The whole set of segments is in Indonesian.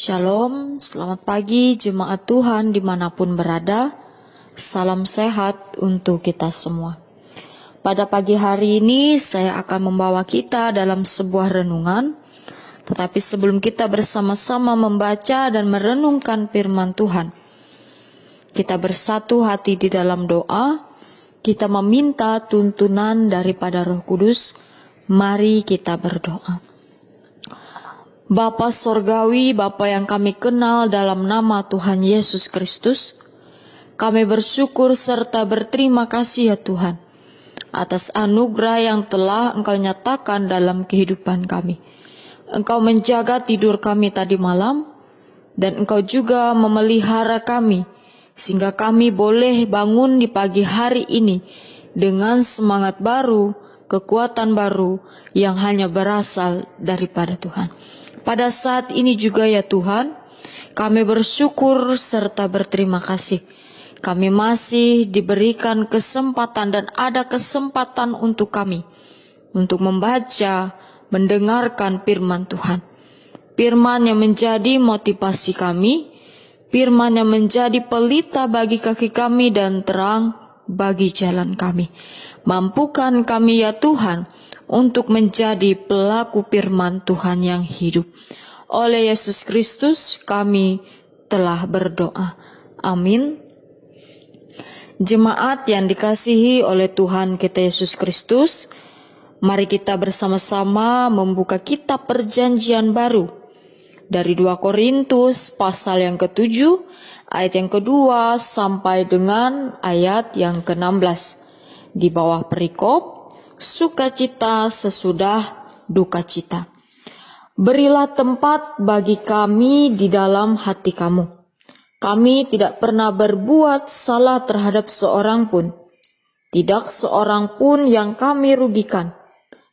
Shalom, selamat pagi jemaat Tuhan dimanapun berada. Salam sehat untuk kita semua. Pada pagi hari ini saya akan membawa kita dalam sebuah renungan. Tetapi sebelum kita bersama-sama membaca dan merenungkan firman Tuhan, kita bersatu hati di dalam doa. Kita meminta tuntunan daripada Roh Kudus. Mari kita berdoa. Bapa Sorgawi, Bapa yang kami kenal dalam nama Tuhan Yesus Kristus, kami bersyukur serta berterima kasih ya Tuhan, atas anugerah yang telah Engkau nyatakan dalam kehidupan kami. Engkau menjaga tidur kami tadi malam, dan Engkau juga memelihara kami, sehingga kami boleh bangun di pagi hari ini dengan semangat baru, kekuatan baru yang hanya berasal daripada Tuhan. Pada saat ini juga ya Tuhan, kami bersyukur serta berterima kasih. Kami masih diberikan kesempatan dan ada kesempatan untuk kami untuk membaca, mendengarkan firman Tuhan. Firman yang menjadi motivasi kami, firman yang menjadi pelita bagi kaki kami dan terang bagi jalan kami. Mampukan kami ya Tuhan untuk menjadi pelaku firman Tuhan yang hidup. Oleh Yesus Kristus kami telah berdoa. Amin. Jemaat yang dikasihi oleh Tuhan kita Yesus Kristus, mari kita bersama-sama membuka kitab Perjanjian Baru dari 2 Korintus pasal yang ke-7, ayat yang kedua sampai dengan ayat yang ke-16. Di bawah perikop, sukacita sesudah dukacita. Berilah tempat bagi kami di dalam hati kamu. Kami tidak pernah berbuat salah terhadap seorang pun. Tidak seorang pun yang kami rugikan.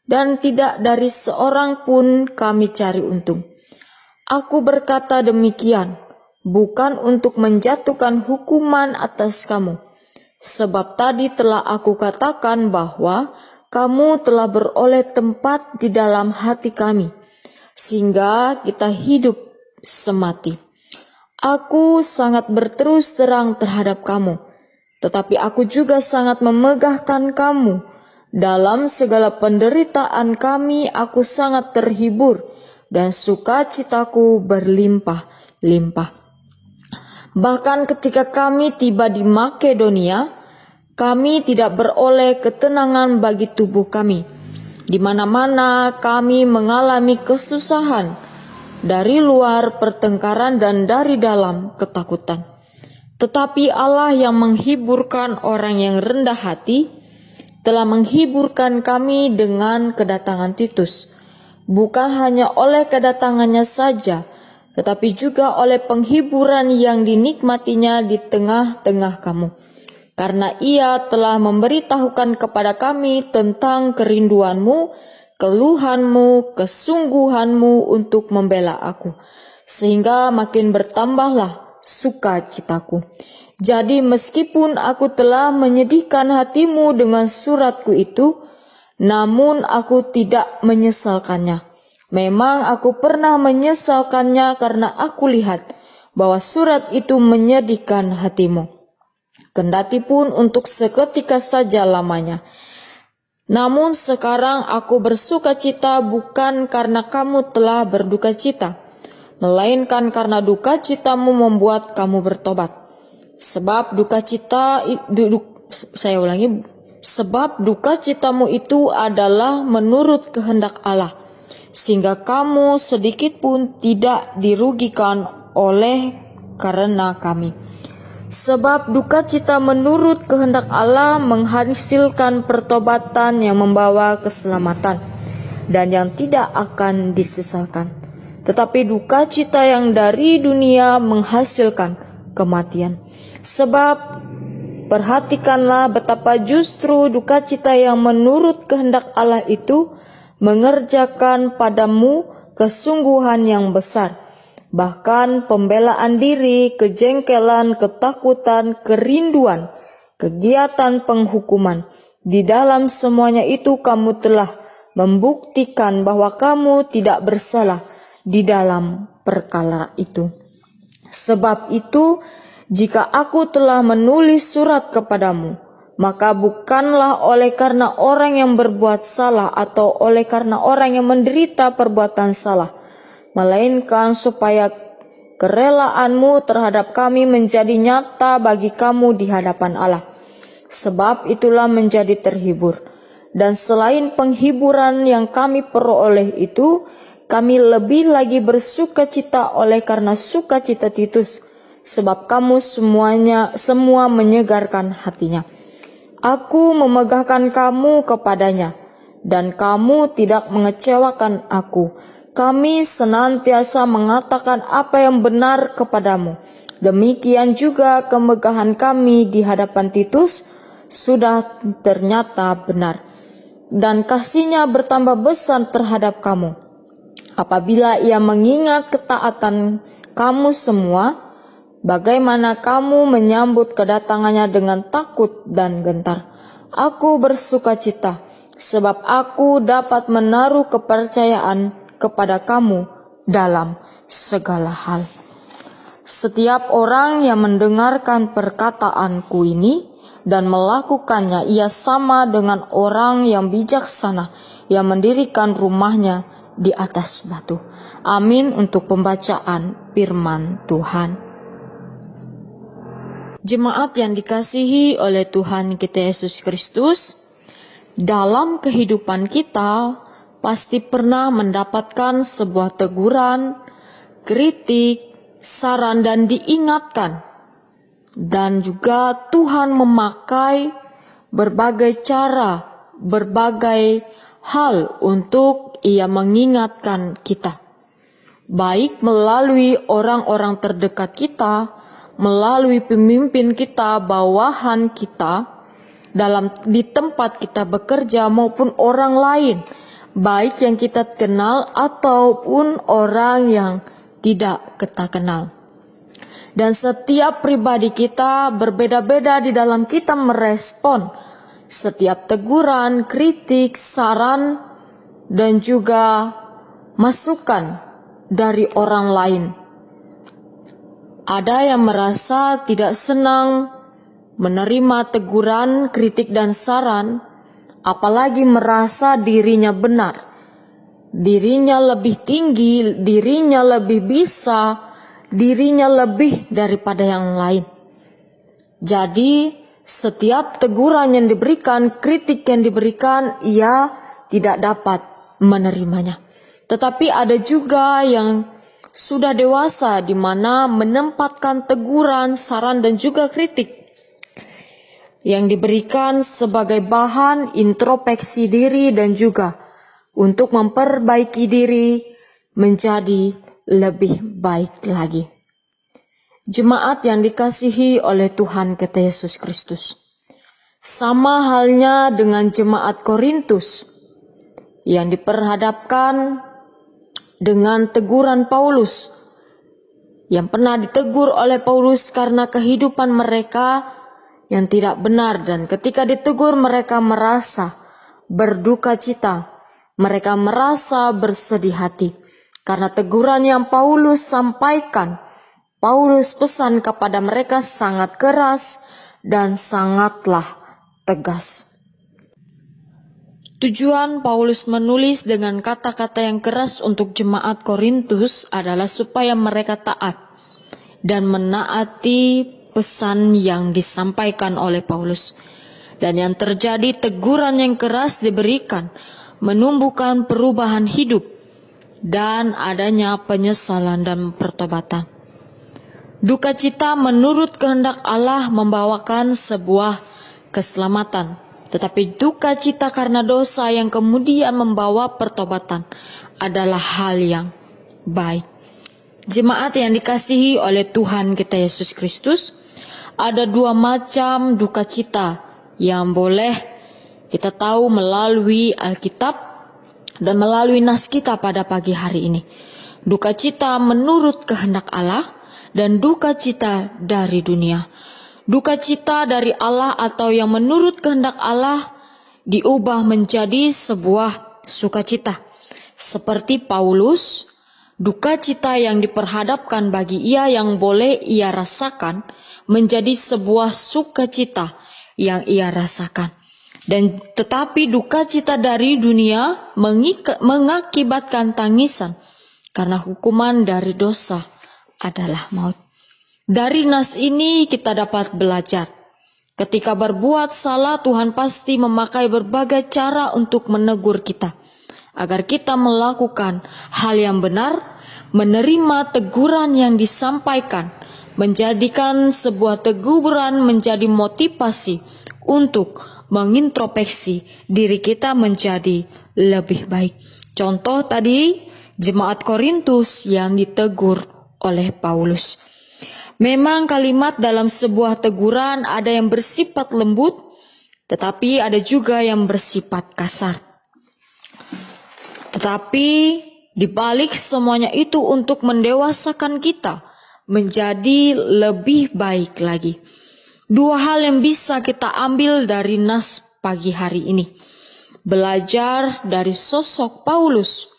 Dan tidak dari seorang pun kami cari untung. Aku berkata demikian, bukan untuk menjatuhkan hukuman atas kamu. Sebab tadi telah aku katakan bahwa kamu telah beroleh tempat di dalam hati kami, sehingga kita hidup semati. Aku sangat berterus terang terhadap kamu, tetapi aku juga sangat memegahkan kamu. Dalam segala penderitaan kami, aku sangat terhibur, dan sukacitaku berlimpah-limpah. Bahkan ketika kami tiba di Makedonia, kami tidak beroleh ketenangan bagi tubuh kami. Di mana-mana kami mengalami kesusahan, dari luar pertengkaran dan dari dalam ketakutan. Tetapi Allah yang menghiburkan orang yang rendah hati, telah menghiburkan kami dengan kedatangan Titus. Bukan hanya oleh kedatangannya saja, tetapi juga oleh penghiburan yang dinikmatinya di tengah-tengah kamu. Karena ia telah memberitahukan kepada kami tentang kerinduanmu, keluhanmu, kesungguhanmu untuk membela aku, sehingga makin bertambahlah sukacitaku. Jadi meskipun aku telah menyedihkan hatimu dengan suratku itu, namun aku tidak menyesalkannya. Memang aku pernah menyesalkannya karena aku lihat bahwa surat itu menyedihkan hatimu. Kendati pun untuk seketika saja lamanya. Namun sekarang aku bersukacita bukan karena kamu telah berdukacita, melainkan karena dukacitamu membuat kamu bertobat. Sebab dukacitamu itu adalah menurut kehendak Allah, sehingga kamu sedikit pun tidak dirugikan oleh karena kami. Sebab dukacita menurut kehendak Allah menghasilkan pertobatan yang membawa keselamatan, dan yang tidak akan disesalkan. Tetapi dukacita yang dari dunia menghasilkan kematian. Sebab perhatikanlah betapa justru dukacita yang menurut kehendak Allah itu mengerjakan padamu kesungguhan yang besar, bahkan pembelaan diri, kejengkelan, ketakutan, kerinduan, kegiatan penghukuman. Di dalam semuanya itu kamu telah membuktikan bahwa kamu tidak bersalah di dalam perkara itu. Sebab itu, jika aku telah menulis surat kepadamu, maka bukanlah oleh karena orang yang berbuat salah atau oleh karena orang yang menderita perbuatan salah, melainkan supaya kerelaanmu terhadap kami menjadi nyata bagi kamu di hadapan Allah. Sebab itulah menjadi terhibur. Dan selain penghiburan yang kami peroleh itu, kami lebih lagi bersukacita oleh karena sukacita Titus, sebab kamu semua menyegarkan hatinya. Aku memegahkan kamu kepadanya, dan kamu tidak mengecewakan aku. Kami senantiasa mengatakan apa yang benar kepadamu. Demikian juga kemegahan kami di hadapan Titus sudah ternyata benar. Dan kasihnya bertambah besar terhadap kamu, apabila ia mengingat ketaatan kamu semua, bagaimana kamu menyambut kedatangannya dengan takut dan gentar. Aku bersukacita, sebab aku dapat menaruh kepercayaan kepada kamu dalam segala hal. Setiap orang yang mendengarkan perkataanku ini dan melakukannya, ia sama dengan orang yang bijaksana yang mendirikan rumahnya di atas batu. Amin untuk pembacaan firman Tuhan. Jemaat yang dikasihi oleh Tuhan kita Yesus Kristus, dalam kehidupan kita pasti pernah mendapatkan sebuah teguran, kritik, saran dan diingatkan. Dan juga Tuhan memakai berbagai cara, berbagai hal untuk Ia mengingatkan kita. Baik melalui orang-orang terdekat kita, melalui pemimpin kita, bawahan kita, di tempat kita bekerja maupun orang lain, baik yang kita kenal ataupun orang yang tidak kita kenal. Dan setiap pribadi kita berbeda-beda di dalam kita merespon setiap teguran, kritik, saran, dan juga masukan dari orang lain. Ada yang merasa tidak senang menerima teguran, kritik, dan saran, apalagi merasa dirinya benar, dirinya lebih tinggi, dirinya lebih bisa, dirinya lebih daripada yang lain. Jadi setiap teguran yang diberikan, kritik yang diberikan, ia tidak dapat menerimanya. Tetapi ada juga yang sudah dewasa di mana menempatkan teguran, saran dan juga kritik yang diberikan sebagai bahan introspeksi diri dan juga untuk memperbaiki diri menjadi lebih baik lagi. Jemaat yang dikasihi oleh Tuhan kita Yesus Kristus, sama halnya dengan jemaat Korintus yang diperhadapkan dengan teguran Paulus, yang pernah ditegur oleh Paulus karena kehidupan mereka yang tidak benar, dan ketika ditegur mereka merasa berduka cita, mereka merasa bersedih hati. Karena teguran yang Paulus sampaikan, Paulus pesan kepada mereka sangat keras dan sangatlah tegas. Tujuan Paulus menulis dengan kata-kata yang keras untuk jemaat Korintus adalah supaya mereka taat dan menaati pesan yang disampaikan oleh Paulus. Dan yang terjadi, teguran yang keras diberikan menumbuhkan perubahan hidup dan adanya penyesalan dan pertobatan. Duka cita menurut kehendak Allah membawakan sebuah keselamatan, tetapi duka cita karena dosa yang kemudian membawa pertobatan adalah hal yang baik. Jemaat yang dikasihi oleh Tuhan kita Yesus Kristus, ada dua macam duka cita yang boleh kita tahu melalui Alkitab dan melalui nas kita pada pagi hari ini. Duka cita menurut kehendak Allah dan duka cita dari dunia. Duka cita dari Allah atau yang menurut kehendak Allah diubah menjadi sebuah sukacita. Seperti Paulus duka cita yang diperhadapkan bagi ia yang boleh ia rasakan menjadi sebuah sukacita yang ia rasakan. Dan tetapi duka cita dari dunia mengakibatkan tangisan, karena hukuman dari dosa adalah maut. Dari nas ini kita dapat belajar, ketika berbuat salah Tuhan pasti memakai berbagai cara untuk menegur kita, agar kita melakukan hal yang benar, menerima teguran yang disampaikan, menjadikan sebuah teguran menjadi motivasi untuk mengintrospeksi diri kita menjadi lebih baik. Contoh tadi, jemaat Korintus yang ditegur oleh Paulus. Memang kalimat dalam sebuah teguran ada yang bersifat lembut, tetapi ada juga yang bersifat kasar. Tetapi di balik semuanya itu untuk mendewasakan kita menjadi lebih baik lagi. Dua hal yang bisa kita ambil dari nas pagi hari ini. Belajar dari sosok Paulus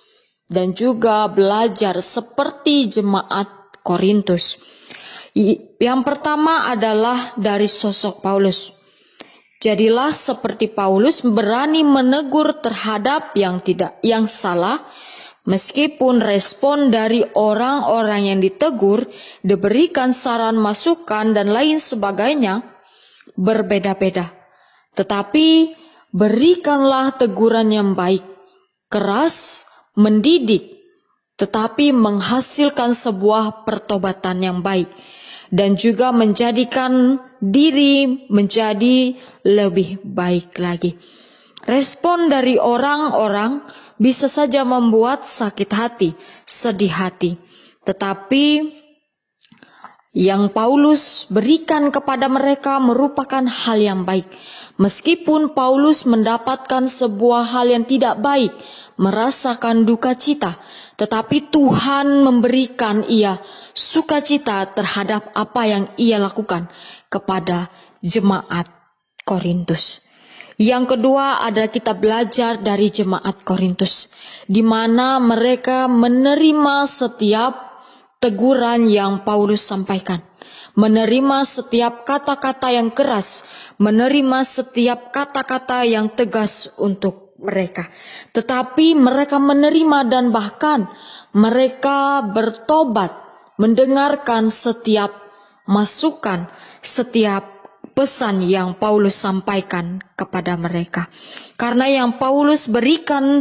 dan juga belajar seperti jemaat Korintus. Yang pertama adalah dari sosok Paulus. Jadilah seperti Paulus, berani menegur terhadap yang salah, meskipun respon dari orang-orang yang ditegur, diberikan saran, masukan, dan lain sebagainya berbeda-beda. Tetapi berikanlah teguran yang baik, keras, mendidik, tetapi menghasilkan sebuah pertobatan yang baik, dan juga menjadikan diri menjadi lebih baik lagi. Respon dari orang-orang bisa saja membuat sakit hati, sedih hati. Tetapi yang Paulus berikan kepada mereka merupakan hal yang baik. Meskipun Paulus mendapatkan sebuah hal yang tidak baik, merasakan duka cita, tetapi Tuhan memberikan ia sukacita terhadap apa yang ia lakukan kepada jemaat Korintus. Yang kedua adalah kita belajar dari jemaat Korintus, di mana mereka menerima setiap teguran yang Paulus sampaikan, menerima setiap kata-kata yang keras, menerima setiap kata-kata yang tegas untuk mereka. Tetapi mereka menerima dan bahkan mereka bertobat, mendengarkan setiap masukan, setiap pesan yang Paulus sampaikan kepada mereka. Karena yang Paulus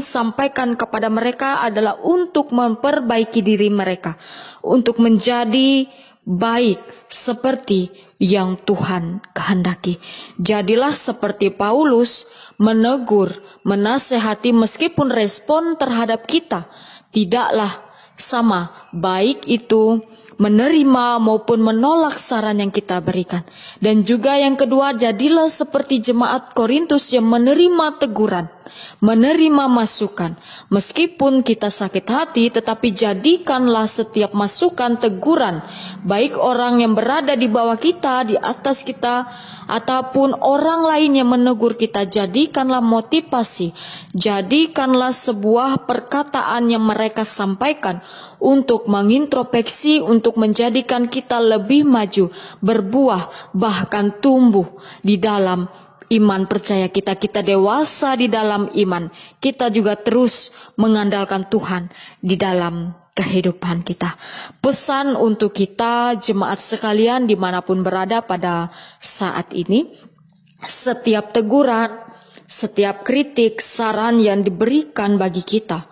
sampaikan kepada mereka adalah untuk memperbaiki diri mereka, untuk menjadi baik seperti yang Tuhan kehendaki. Jadilah seperti Paulus, menegur, menasehati, meskipun respon terhadap kita tidaklah sama, baik itu menerima maupun menolak saran yang kita berikan. Dan juga yang kedua, jadilah seperti jemaat Korintus yang menerima teguran, menerima masukan. Meskipun kita sakit hati, tetapi jadikanlah setiap masukan, teguran, baik orang yang berada di bawah kita, di atas kita, ataupun orang lain yang menegur kita, jadikanlah motivasi, jadikanlah sebuah perkataan yang mereka sampaikan untuk mengintrospeksi, untuk menjadikan kita lebih maju, berbuah, bahkan tumbuh di dalam iman percaya kita. Kita dewasa di dalam iman. Kita juga terus mengandalkan Tuhan di dalam kehidupan kita. Pesan untuk kita, jemaat sekalian dimanapun berada pada saat ini, setiap teguran, setiap kritik, saran yang diberikan bagi kita,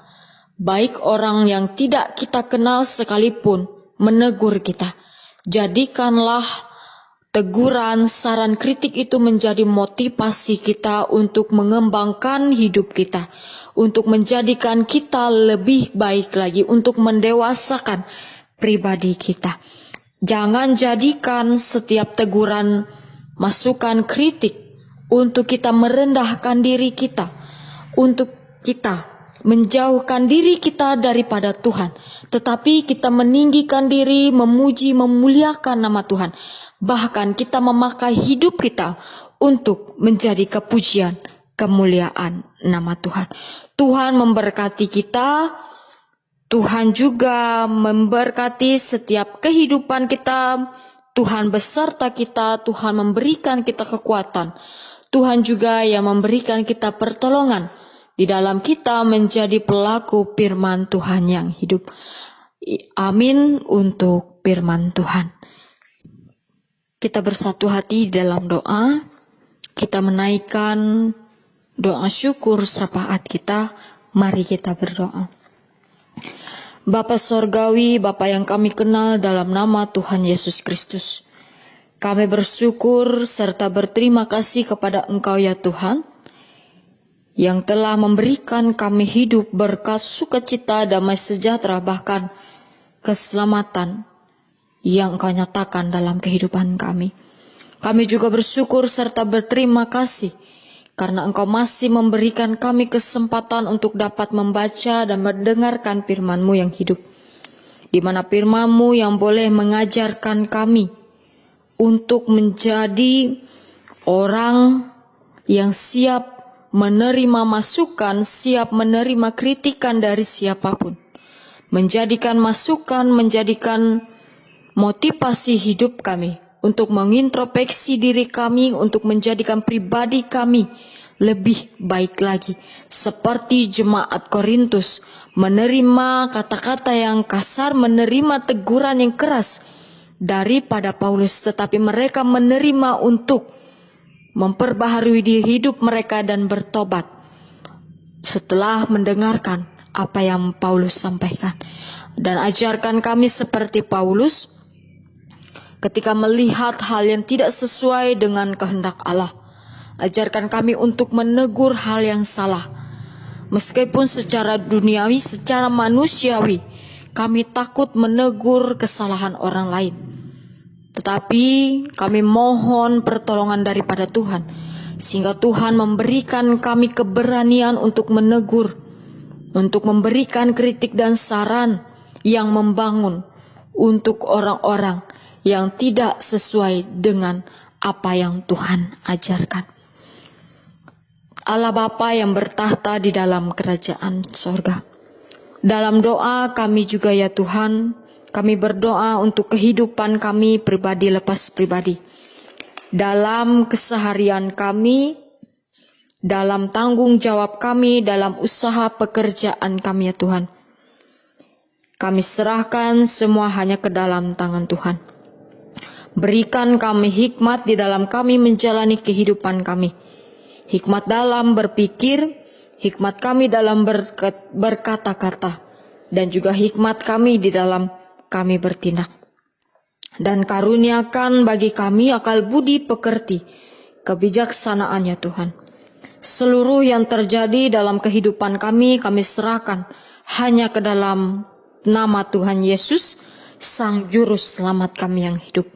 baik orang yang tidak kita kenal sekalipun menegur kita, jadikanlah teguran, saran, kritik itu menjadi motivasi kita untuk mengembangkan hidup kita, untuk menjadikan kita lebih baik lagi, untuk mendewasakan pribadi kita. Jangan jadikan setiap teguran, masukan, kritik untuk kita merendahkan diri kita, untuk kita menjauhkan diri kita daripada Tuhan, tetapi kita meninggikan diri, memuji, memuliakan nama Tuhan. Bahkan kita memakai hidup kita untuk menjadi kepujian, kemuliaan nama Tuhan. Tuhan memberkati kita. Tuhan juga memberkati setiap kehidupan kita. Tuhan beserta kita, Tuhan memberikan kita kekuatan. Tuhan juga yang memberikan kita pertolongan di dalam kita menjadi pelaku firman Tuhan yang hidup. Amin untuk firman Tuhan. Kita bersatu hati dalam doa. Kita menaikkan doa syukur syafaat kita. Mari kita berdoa. Bapa Sorgawi, Bapa yang kami kenal dalam nama Tuhan Yesus Kristus. Kami bersyukur serta berterima kasih kepada Engkau ya Tuhan, yang telah memberikan kami hidup berkat sukacita, damai sejahtera, bahkan keselamatan yang Engkau nyatakan dalam kehidupan kami. Kami juga bersyukur serta berterima kasih karena Engkau masih memberikan kami kesempatan untuk dapat membaca dan mendengarkan firman-Mu yang hidup. Di mana firman-Mu yang boleh mengajarkan kami untuk menjadi orang yang siap menerima masukan, siap menerima kritikan dari siapapun. Menjadikan masukan, menjadikan motivasi hidup kami untuk mengintrospeksi diri kami, untuk menjadikan pribadi kami lebih baik lagi. Seperti jemaat Korintus, menerima kata-kata yang kasar, menerima teguran yang keras daripada Paulus. Tetapi mereka menerima untuk memperbaharui diri hidup mereka dan bertobat setelah mendengarkan apa yang Paulus sampaikan. Dan ajarkan kami seperti Paulus, ketika melihat hal yang tidak sesuai dengan kehendak Allah, ajarkan kami untuk menegur hal yang salah. Meskipun secara duniawi, secara manusiawi, kami takut menegur kesalahan orang lain. Tetapi kami mohon pertolongan daripada Tuhan, sehingga Tuhan memberikan kami keberanian untuk menegur, untuk memberikan kritik dan saran yang membangun untuk orang-orang yang tidak sesuai dengan apa yang Tuhan ajarkan. Allah Bapa yang bertahta di dalam kerajaan sorga, dalam doa kami juga ya Tuhan, kami berdoa untuk kehidupan kami pribadi lepas pribadi, dalam keseharian kami, dalam tanggung jawab kami, dalam usaha pekerjaan kami ya Tuhan. Kami serahkan semua hanya ke dalam tangan Tuhan. Berikan kami hikmat di dalam kami menjalani kehidupan kami. Hikmat dalam berpikir, hikmat kami dalam berkata-kata, dan juga hikmat kami di dalam kami bertindak. Dan karuniakan bagi kami akal budi pekerti, kebijaksanaan ya Tuhan. Seluruh yang terjadi dalam kehidupan kami serahkan hanya ke dalam nama Tuhan Yesus, Sang Juru Selamat kami yang hidup.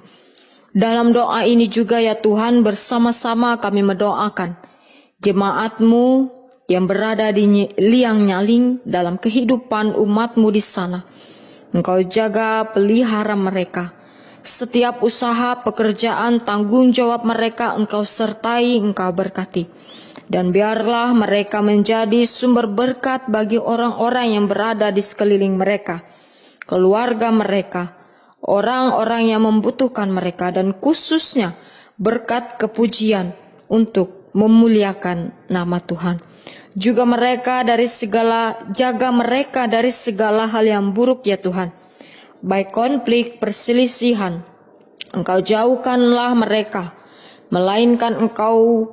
Dalam doa ini juga ya Tuhan, bersama-sama kami mendoakan jemaat-Mu yang berada di liang nyaling dalam kehidupan umat-Mu di sana. Engkau jaga, pelihara mereka. Setiap usaha, pekerjaan, tanggung jawab mereka Engkau sertai, Engkau berkati. Dan biarlah mereka menjadi sumber berkat bagi orang-orang yang berada di sekeliling mereka, keluarga mereka, orang-orang yang membutuhkan mereka, dan khususnya berkat kepujian untuk memuliakan nama Tuhan. Juga jaga mereka dari segala hal yang buruk ya Tuhan. Baik konflik, perselisihan, Engkau jauhkanlah mereka. Melainkan Engkau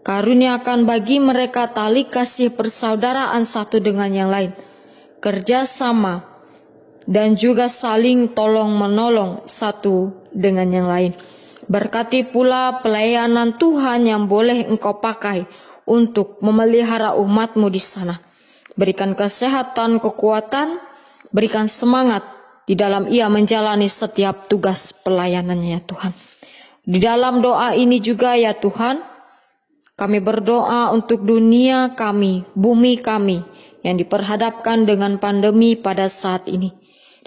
karuniakan bagi mereka tali kasih persaudaraan satu dengan yang lain, kerjasama, dan juga saling tolong menolong satu dengan yang lain. Berkati pula pelayanan Tuhan yang boleh Engkau pakai untuk memelihara umat-Mu di sana. Berikan kesehatan, kekuatan, berikan semangat di dalam ia menjalani setiap tugas pelayanannya ya Tuhan. Di dalam doa ini juga ya Tuhan, kami berdoa untuk dunia kami, bumi kami yang diperhadapkan dengan pandemi pada saat ini.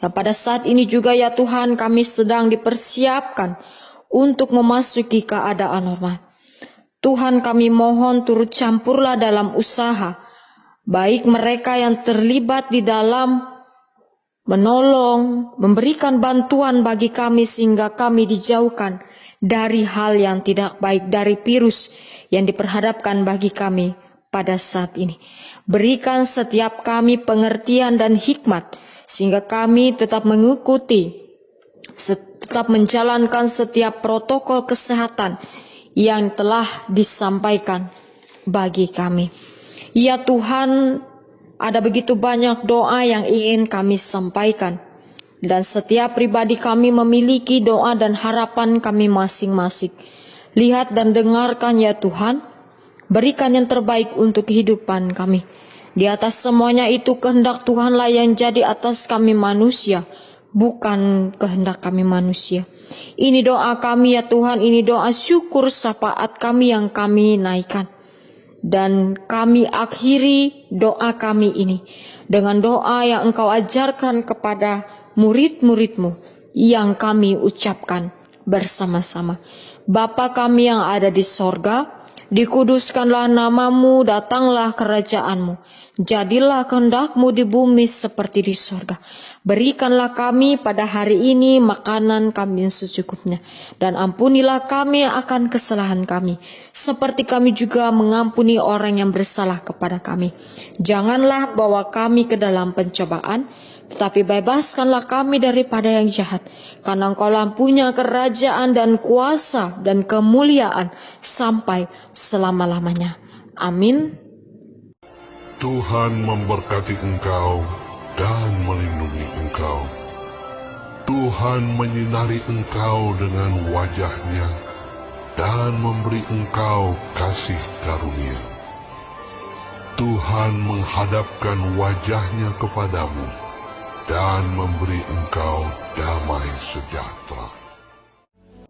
Dan pada saat ini juga ya Tuhan, kami sedang dipersiapkan untuk memasuki keadaan normal. Tuhan, kami mohon turut campurlah dalam usaha, baik mereka yang terlibat di dalam menolong, memberikan bantuan bagi kami sehingga kami dijauhkan dari hal yang tidak baik, dari virus yang diperhadapkan bagi kami pada saat ini. Berikan setiap kami pengertian dan hikmat sehingga kami tetap mengikuti, tetap menjalankan setiap protokol kesehatan yang telah disampaikan bagi kami. Ya Tuhan, ada begitu banyak doa yang ingin kami sampaikan, dan setiap pribadi kami memiliki doa dan harapan kami masing-masing. Lihat dan dengarkan ya Tuhan, berikan yang terbaik untuk kehidupan kami. Di atas semuanya itu kehendak Tuhanlah yang jadi atas kami manusia, bukan kehendak kami manusia. Ini doa kami ya Tuhan, ini doa syukur syafaat kami yang kami naikkan. Dan kami akhiri doa kami ini dengan doa yang Engkau ajarkan kepada murid-murid-Mu yang kami ucapkan bersama-sama. Bapa kami yang ada di sorga, dikuduskanlah nama-Mu, datanglah kerajaan-Mu. Jadilah kehendak-Mu di bumi seperti di sorga. Berikanlah kami pada hari ini makanan kami yang secukupnya. Dan ampunilah kami akan kesalahan kami, seperti kami juga mengampuni orang yang bersalah kepada kami. Janganlah bawa kami ke dalam pencobaan, tetapi bebaskanlah kami daripada yang jahat. Karena Engkau-lah punya kerajaan dan kuasa dan kemuliaan sampai selama-lamanya. Amin. Tuhan memberkati engkau dan melindungi engkau. Tuhan menyinari engkau dengan wajah-Nya dan memberi engkau kasih karunia. Tuhan menghadapkan wajah-Nya kepadamu dan memberi engkau damai sejahtera.